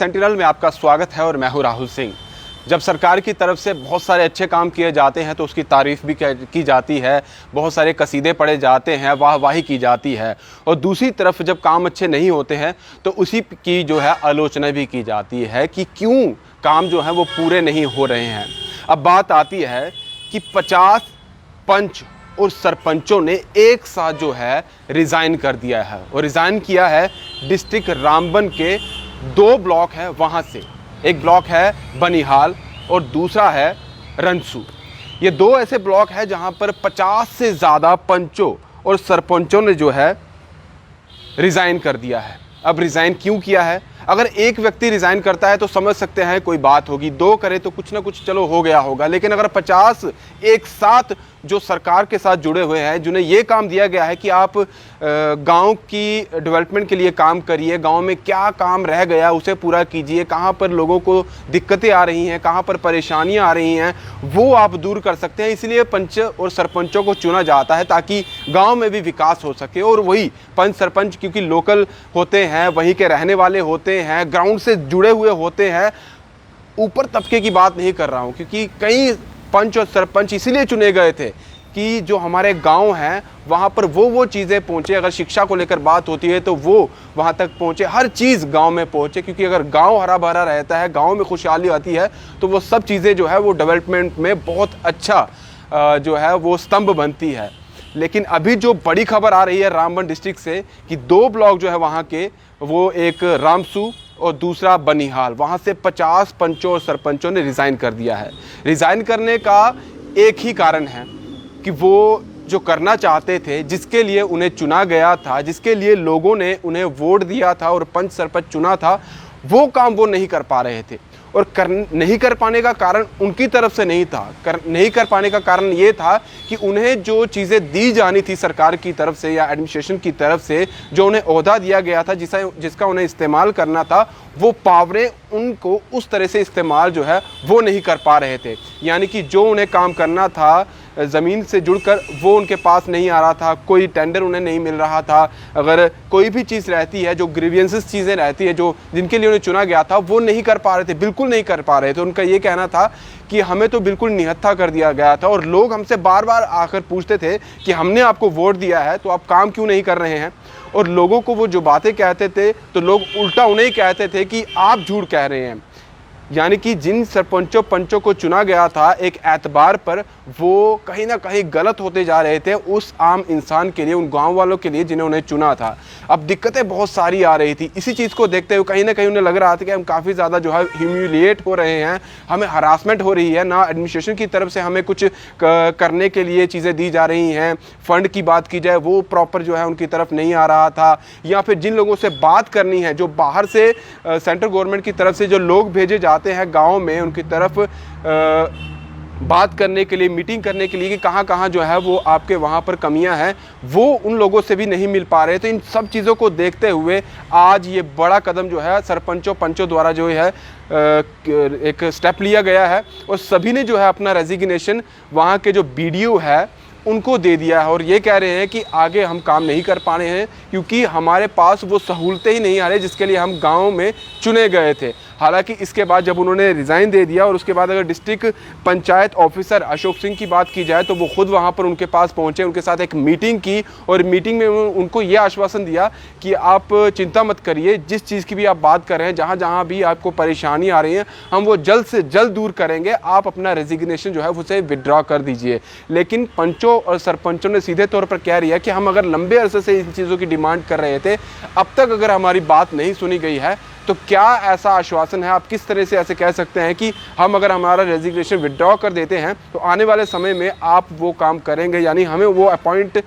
Sentinel में आपका स्वागत है और मैं हूं राहुल सिंह। जब सरकार की तरफ से बहुत सारे अच्छे काम किए जाते हैं तो उसकी तारीफ़ भी की जाती है, बहुत सारे कसीदे पढ़े जाते हैं, वाहवाही की जाती है। और दूसरी तरफ जब काम अच्छे नहीं होते हैं तो उसी की जो है आलोचना भी की जाती है कि क्यों काम जो है वो पूरे नहीं हो रहे हैं। अब बात आती है कि 50 पंच और सरपंचों ने एक साथ जो है रिज़ाइन कर दिया है और रिज़ाइन किया है डिस्ट्रिक्ट रामबन के 2 ब्लॉक है वहाँ से। एक ब्लॉक है बनिहाल और दूसरा है रनसू। ये 2 ऐसे ब्लॉक हैं जहाँ पर 50 से ज़्यादा पंचों और सरपंचों ने जो है रिज़ाइन कर दिया है। अब रिज़ाइन क्यों किया है? अगर एक व्यक्ति रिज़ाइन करता है तो समझ सकते हैं कोई बात होगी, 2 करे तो कुछ ना कुछ चलो हो गया होगा, लेकिन अगर 50 एक साथ जो सरकार के साथ जुड़े हुए हैं, जिन्हें ये काम दिया गया है कि आप गांव की डेवलपमेंट के लिए काम करिए, गांव में क्या काम रह गया उसे पूरा कीजिए, कहां पर लोगों को दिक्कतें आ रही हैं, कहां पर परेशानियां आ रही हैं, वो आप दूर कर सकते हैं। इसलिए पंच और सरपंचों को चुना जाता है ताकि गाँव में भी विकास हो सके। और वही पंच सरपंच क्योंकि लोकल होते हैं, वहीं के रहने वाले होते हैं, ग्राउंड से जुड़े हुए होते हैं। ऊपर तबके की बात नहीं कर रहा हूँ, क्योंकि कई पंच और सरपंच इसीलिए चुने गए थे कि जो हमारे गांव हैं वहाँ पर वो चीज़ें पहुँचे। अगर शिक्षा को लेकर बात होती है तो वो वहाँ तक पहुँचे, हर चीज़ गांव में पहुँचे, क्योंकि अगर गांव हरा भरा रहता है, गांव में खुशहाली आती है तो वो सब चीज़ें जो है वो डेवलपमेंट में बहुत अच्छा जो है वो स्तंभ बनती है। लेकिन अभी जो बड़ी खबर आ रही है रामबन डिस्ट्रिक्ट से कि 2 ब्लॉक जो है वहाँ के, वो एक रामसू और दूसरा बनिहाल, वहाँ से 50 पंचों और सरपंचों ने रिज़ाइन कर दिया है। रिज़ाइन करने का एक ही कारण है कि वो जो करना चाहते थे, जिसके लिए उन्हें चुना गया था, जिसके लिए लोगों ने उन्हें वोट दिया था और पंच सरपंच चुना था, वो काम वो नहीं कर पा रहे थे। और नहीं कर पाने का कारण उनकी तरफ से नहीं था, नहीं कर पाने का कारण ये था कि उन्हें जो चीज़ें दी जानी थी सरकार की तरफ से या एडमिनिस्ट्रेशन की तरफ से, जो उन्हें ओहदा दिया गया था, जिसका उन्हें इस्तेमाल करना था, वो पावरें उनको उस तरह से इस्तेमाल जो है वो नहीं कर पा रहे थे। यानी कि जो उन्हें काम करना था ज़मीन से जुड़कर, वो उनके पास नहीं आ रहा था, कोई टेंडर उन्हें नहीं मिल रहा था। अगर कोई भी चीज़ रहती है, जो ग्रीवियंसेस चीज़ें रहती है, जो जिनके लिए उन्हें चुना गया था, वो नहीं कर पा रहे थे, बिल्कुल नहीं कर पा रहे थे। उनका ये कहना था कि हमें तो बिल्कुल निहत्था कर दिया गया था और लोग हमसे बार बार आकर पूछते थे कि हमने आपको वोट दिया है तो आप काम क्यों नहीं कर रहे हैं। और लोगों को वो जो बातें कहते थे तो लोग उल्टा उन्हें ही कहते थे कि आप झूठ कह रहे हैं। यानी कि जिन सरपंचों पंचों को चुना गया था एक एतबार पर, वो कहीं ना कहीं गलत होते जा रहे थे उस आम इंसान के लिए, उन गांव वालों के लिए जिन्हें उन्हें चुना था। अब दिक्कतें बहुत सारी आ रही थी। इसी चीज़ को देखते हुए कहीं ना कहीं उन्हें लग रहा था कि हम काफ़ी ज़्यादा जो है ह्यूमिलिएट हो रहे हैं, हमें हरासमेंट हो रही है, ना एडमिनिस्ट्रेशन की तरफ से हमें कुछ करने के लिए चीज़ें दी जा रही हैं। फ़ंड की बात की जाए वो प्रॉपर जो है उनकी तरफ नहीं आ रहा था, या फिर जिन लोगों से बात करनी है, जो बाहर से सेंट्रल गवर्नमेंट की तरफ से जो लोग भेजे जाते हैं गाँव में, उनकी तरफ बात करने के लिए, मीटिंग करने के लिए कि कहाँ कहाँ जो है वो आपके वहाँ पर कमियां हैं, वो उन लोगों से भी नहीं मिल पा रहे। तो इन सब चीज़ों को देखते हुए आज ये बड़ा कदम जो है सरपंचों पंचों द्वारा जो है एक स्टेप लिया गया है और सभी ने जो है अपना रेजिग्नेशन वहाँ के जो बीडीओ है उनको दे दिया है और ये कह रहे हैं कि आगे हम काम नहीं कर पा रहे हैं क्योंकि हमारे पास वो सहूलतें ही नहीं आ रही जिसके लिए हम गाँव में चुने गए थे। हालांकि इसके बाद जब उन्होंने रिज़ाइन दे दिया और उसके बाद अगर डिस्ट्रिक्ट पंचायत ऑफिसर अशोक सिंह की बात की जाए तो वो खुद वहाँ पर उनके पास पहुँचे, उनके साथ एक मीटिंग की और मीटिंग में उनको ये आश्वासन दिया कि आप चिंता मत करिए, जिस चीज़ की भी आप बात कर रहे हैं, जहाँ जहाँ भी आपको परेशानी आ रही है, हम वो जल्द से जल्द दूर करेंगे, आप अपना रेजिग्नेशन जो है उसे विड्रॉ कर दीजिए। लेकिन पंचों और सरपंचों ने सीधे तौर पर कह दिया कि हम अगर लंबे अरसे से इन चीज़ों की डिमांड कर रहे थे, अब तक अगर हमारी बात नहीं सुनी गई है तो क्या ऐसा आश्वासन है, आप किस तरह से ऐसे कह सकते हैं कि हम अगर हमारा रेजिग्नेशन विड्रॉ कर देते हैं तो आने वाले समय में आप वो काम करेंगे, यानी हमें वो अपॉइंट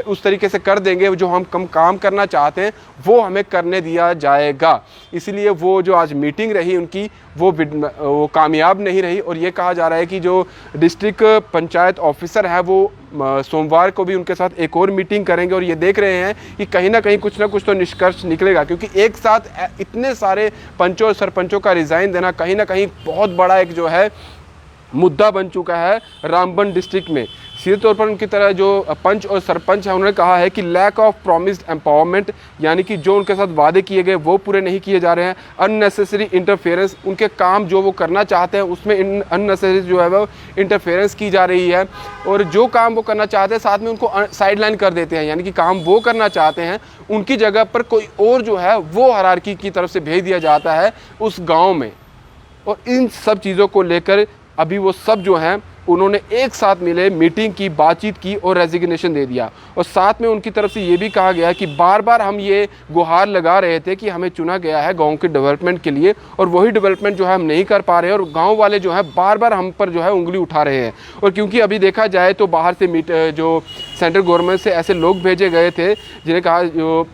उस तरीके से कर देंगे जो हम कम काम करना चाहते हैं वो हमें करने दिया जाएगा। इसलिए वो जो आज मीटिंग रही उनकी वो कामयाब नहीं रही और ये कहा जा रहा है कि जो डिस्ट्रिक्ट पंचायत ऑफिसर है वो सोमवार को भी उनके साथ एक और मीटिंग करेंगे और ये देख रहे हैं कि कहीं ना कहीं कुछ ना कुछ तो निष्कर्ष निकलेगा, क्योंकि एक साथ इतने सारे पंचों और सरपंचों का रिज़ाइन देना कहीं ना कहीं बहुत बड़ा एक जो है मुद्दा बन चुका है रामबन डिस्ट्रिक्ट में। सीधे तौर पर उनकी तरह जो पंच और सरपंच है उन्होंने कहा है कि लैक ऑफ प्रॉमिस्ड एम्पावरमेंट, यानी कि जो उनके साथ वादे किए गए वो पूरे नहीं किए जा रहे हैं। अननेसेसरी इंटरफेरेंस, उनके काम जो वो करना चाहते हैं उसमें अननेसेसरी जो है वो इंटरफेरेंस की जा रही है, और जो काम वो करना चाहते हैं साथ में उनको साइडलाइन कर देते हैं, यानी कि काम वो करना चाहते हैं उनकी जगह पर कोई और जो है वो हायरार्की की तरफ से भेज दिया जाता है उस गाँव में। और इन सब चीज़ों को लेकर अभी वो सब जो हैं उन्होंने एक साथ मिले, मीटिंग की, बातचीत की और रेजिग्नेशन दे दिया। और साथ में उनकी तरफ से ये भी कहा गया कि बार बार हम ये गुहार लगा रहे थे कि हमें चुना गया है गांव के डेवलपमेंट के लिए, और वही डेवलपमेंट जो है हम नहीं कर पा रहे हैं, और गांव वाले जो है बार बार हम पर जो है उंगली उठा रहे हैं। और क्योंकि अभी देखा जाए तो बाहर से जो सेंट्रल गवर्नमेंट से ऐसे लोग भेजे गए थे जिन्हें कहा जो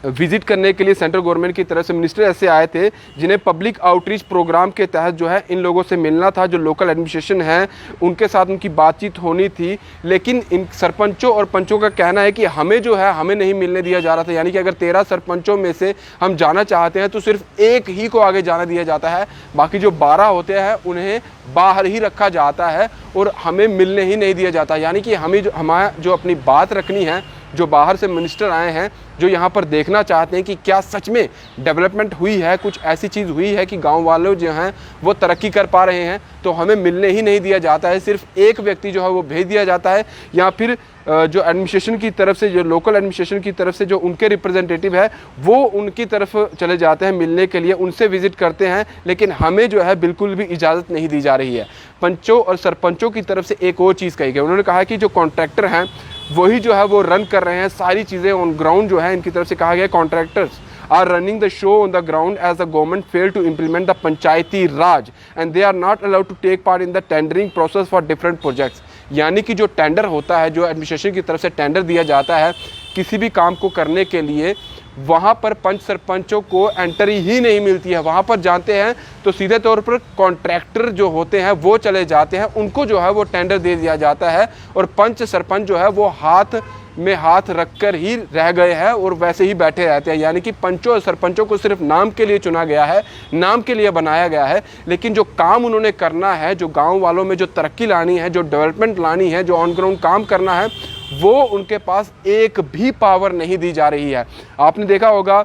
विजिट करने के लिए सेंट्रल गवर्नमेंट की तरफ से मिनिस्टर ऐसे आए थे जिन्हें पब्लिक आउटरीच प्रोग्राम के तहत जो है इन लोगों से मिलना था, जो लोकल एडमिनिस्ट्रेशन है उनके साथ उनकी बातचीत होनी थी। लेकिन इन सरपंचों और पंचों का कहना है कि हमें जो है हमें नहीं मिलने दिया जा रहा था, यानी कि अगर 13 सरपंचों में से हम जाना चाहते हैं तो सिर्फ एक ही को आगे जाना दिया जाता है, बाकी जो 12 होते हैं उन्हें बाहर ही रखा जाता है और हमें मिलने ही नहीं दिया जाता। यानी कि हमें जो अपनी बात रखनी है, जो बाहर से मिनिस्टर आए हैं जो यहाँ पर देखना चाहते हैं कि क्या सच में डेवलपमेंट हुई है, कुछ ऐसी चीज़ हुई है कि गांव वालों जो हैं वो तरक्की कर पा रहे हैं, तो हमें मिलने ही नहीं दिया जाता है। सिर्फ एक व्यक्ति जो है वो भेज दिया जाता है, या फिर जो एडमिनिस्ट्रेशन की तरफ से, जो लोकल एडमिनिस्ट्रेशन की तरफ से जो उनके रिप्रेजेंटेटिव है वो उनकी तरफ चले जाते हैं मिलने के लिए, उनसे विजिट करते हैं, लेकिन हमें जो है बिल्कुल भी इजाज़त नहीं दी जा रही है। पंचों और सरपंचों की तरफ से एक और चीज़ कही गई, उन्होंने कहा कि जो कॉन्ट्रैक्टर हैं वही जो है वो रन कर रहे हैं सारी चीज़ें ऑन ग्राउंड। जो है इनकी तरफ से कहा गया contractors are running the show on the ground as the government failed to implement the Panchayati Raj and they are not allowed to take part in the tendering process for different projects। यानी कि जो tender होता है, जो administration की तरफ से tender दिया जाता है किसी भी काम को करने के लिए, वहाँ पर पंच सरपंचों को एंट्री ही नहीं मिलती है। वहाँ पर जानते हैं तो सीधे तौर पर कॉन्ट्रैक्टर जो होते हैं वो चले जाते हैं, उनको जो है वो टेंडर दे दिया जाता है, और पंच सरपंच जो है वो हाथ में हाथ रखकर ही रह गए हैं और वैसे ही बैठे रहते हैं। यानी कि पंचों और सरपंचों को सिर्फ नाम के लिए चुना गया है, नाम के लिए बनाया गया है, लेकिन जो काम उन्होंने करना है, जो गांव वालों में जो तरक्की लानी है, जो डेवलपमेंट लानी है, जो ऑन ग्राउंड काम करना है, वो उनके पास एक भी पावर नहीं दी जा रही है। आपने देखा होगा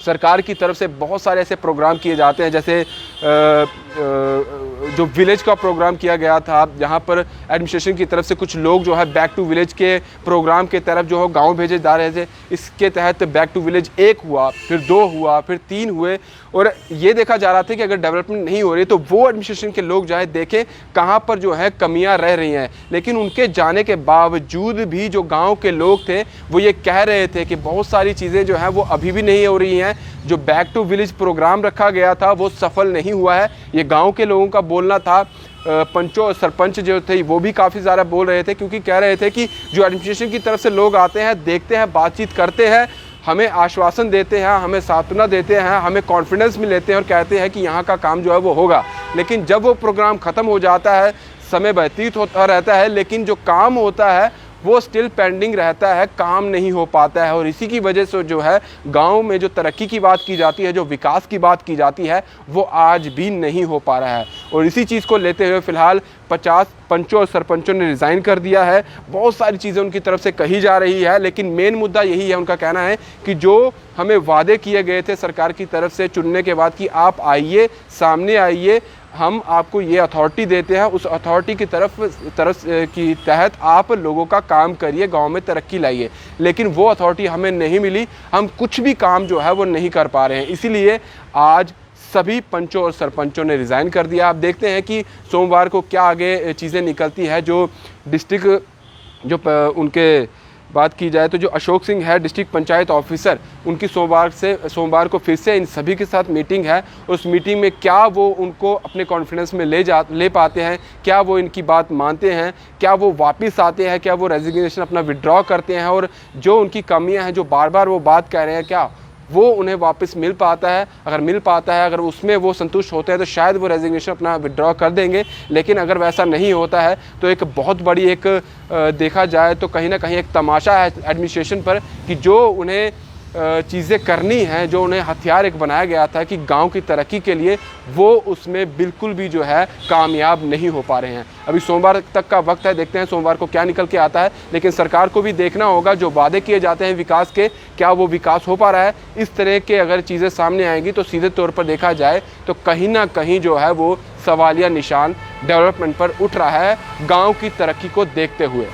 सरकार की तरफ से बहुत सारे ऐसे प्रोग्राम किए जाते हैं, जैसे जो विलेज का प्रोग्राम किया गया था, जहाँ पर एडमिनिस्ट्रेशन की तरफ से कुछ लोग जो है बैक टू विलेज के प्रोग्राम के तरफ जो है गांव भेजे जा रहे थे। इसके तहत बैक टू विलेज 1 हुआ, फिर 2 हुआ, फिर 3 हुए, और ये देखा जा रहा था कि अगर डेवलपमेंट नहीं हो रही तो वो एडमिनिस्ट्रेशन के लोग जाए देखें कहाँ पर जो है कमियाँ रह रही हैं। लेकिन उनके जाने के बावजूद भी जो गाँव के लोग थे वो ये कह रहे थे कि बहुत सारी चीज़ें जो हैं वो अभी भी नहीं हो रही हैं। जो बैक टू विलेज प्रोग्राम रखा गया था वो सफल नहीं हुआ है, ये गांव के लोगों का बोलना था। पंचों और सरपंच जो थे वो भी काफ़ी ज़्यादा बोल रहे थे, क्योंकि कह रहे थे कि जो एडमिनिस्ट्रेशन की तरफ से लोग आते हैं, देखते हैं, बातचीत करते हैं, हमें आश्वासन देते हैं, हमें सांत्वना देते हैं, हमें कॉन्फिडेंस में लेते हैं और कहते हैं कि यहाँ का काम जो है वो होगा, लेकिन जब वो प्रोग्राम ख़त्म हो जाता है, समय व्यतीत होता रहता है, लेकिन जो काम होता है वो स्टिल पेंडिंग रहता है, काम नहीं हो पाता है। और इसी की वजह से जो है गांव में जो तरक्की की बात की जाती है, जो विकास की बात की जाती है, वो आज भी नहीं हो पा रहा है। और इसी चीज़ को लेते हुए फ़िलहाल 50 पंचों और सरपंचों ने रिज़ाइन कर दिया है। बहुत सारी चीज़ें उनकी तरफ से कही जा रही है, लेकिन मेन मुद्दा यही है, उनका कहना है कि जो हमें वादे किए गए थे सरकार की तरफ से चुनने के बाद कि आप आइए, सामने आइए, हम आपको ये अथॉरिटी देते हैं, उस अथॉरिटी की तरफ की तहत आप लोगों का काम करिए, गांव में तरक्की लाइए, लेकिन वो अथॉरिटी हमें नहीं मिली। हम कुछ भी काम जो है वो नहीं कर पा रहे हैं, इसीलिए आज सभी पंचों और सरपंचों ने रिज़ाइन कर दिया। आप देखते हैं कि सोमवार को क्या आगे चीज़ें निकलती है। जो डिस्ट्रिक्ट जो उनके बात की जाए तो जो अशोक सिंह है डिस्ट्रिक्ट पंचायत ऑफिसर, उनकी सोमवार को फिर से इन सभी के साथ मीटिंग है। उस मीटिंग में क्या वो उनको अपने कॉन्फिडेंस में ले पाते हैं, क्या वो इनकी बात मानते हैं, क्या वो वापस आते हैं, क्या वो रेजिग्नेशन अपना विड्रॉ करते हैं, और जो उनकी कमियां हैं, जो बार बार वो बात कह रहे हैं, क्या वो उन्हें वापस मिल पाता है। अगर मिल पाता है, अगर उसमें वो संतुष्ट होते हैं तो शायद वो रेजिग्नेशन अपना विड्रॉ कर देंगे। लेकिन अगर वैसा नहीं होता है तो एक बहुत बड़ी एक देखा जाए तो कहीं ना कहीं एक तमाशा है एडमिनिस्ट्रेशन पर कि जो उन्हें चीज़ें करनी हैं, जो उन्हें हथियार एक बनाया गया था कि गांव की तरक्की के लिए, वो उसमें बिल्कुल भी जो है कामयाब नहीं हो पा रहे हैं। अभी सोमवार तक का वक्त है, देखते हैं सोमवार को क्या निकल के आता है। लेकिन सरकार को भी देखना होगा जो वादे किए जाते हैं विकास के, क्या वो विकास हो पा रहा है। इस तरह के अगर चीज़ें सामने आएंगी तो सीधे तौर पर देखा जाए तो कहीं ना कहीं जो है वो सवालिया निशान डेवलपमेंट पर उठ रहा है गाँव की तरक्की को देखते हुए।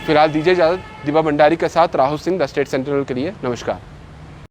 फिलहाल दीजिए इजाज़त। दिवा भंडारी के साथ Rahul Singh, the state sentinel के लिए। नमस्कार।